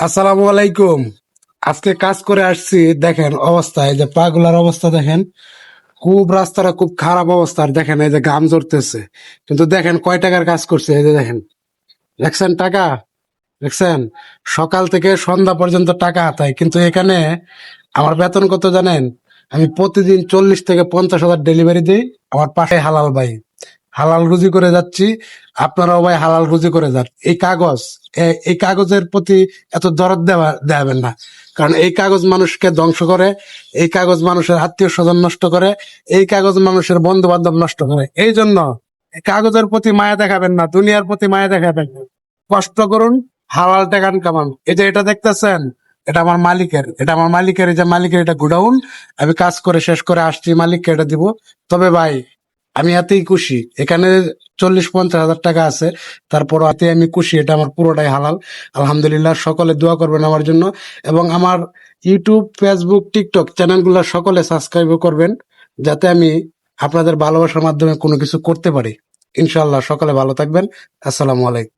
আসসালামু আলাইকুম। আজকে কাজ করে আসছি, দেখেন অবস্থা, এই যে পাগুলার অবস্থা দেখেন। খুব রাস্তাটা খুব খারাপ অবস্থা, আর দেখেন এই যে ঘাম ঝরতেছে। কিন্তু দেখেন কয় টাকার কাজ করছে, এই যে দেখেন, দেখছেন টাকা, দেখছেন? সকাল থেকে সন্ধ্যা পর্যন্ত টাকা হাতায়, কিন্তু এখানে আমার বেতন কত জানেন? আমি প্রতিদিন 40 থেকে 50 হাজার ডেলিভারি দিই। আমার পাশে হালাল ভাই, হালাল রুজি করে যাচ্ছি। আপনারাও ভাই হালাল রুজি করে যান। এই কাগজ, এই কাগজের প্রতি এত দরদ দেবেন না। কারণ এই কাগজ মানুষকে ধ্বংস করে, এই কাগজ মানুষের আত্মীয় স্বজন নষ্ট করে, এই কাগজ মানুষের বন্ধু বান্ধব নষ্ট করে। এই জন্য এই কাগজের প্রতি মায়া দেখাবেন না, দুনিয়ার প্রতি মায়া দেখাবেন না। কষ্ট করুন, হালাল টাকা কামান। এই যে এটা দেখতেছেন, এটা আমার মালিকের, এই যে মালিকের এটা গোডাউন। আমি কাজ করে শেষ করে আসছি, মালিককে এটা দিব। তবে ভাই, আমি এতেই খুশি। এখানে 40-50 হাজার টাকা আছে, তারপর এতে আমি খুশি। এটা আমার পুরোটাই হালাল। আলহামদুলিল্লাহ। সকলে দোয়া করবেন আমার জন্য, এবং আমার ইউটিউব, ফেসবুক, টিকটক চ্যানেলগুলো সকলে সাবস্ক্রাইব করবেন, যাতে আমি আপনাদের ভালোবাসার মাধ্যমে কোনো কিছু করতে পারি। ইনশাল্লাহ। সকলে ভালো থাকবেন। আসসালামু আলাইকুম।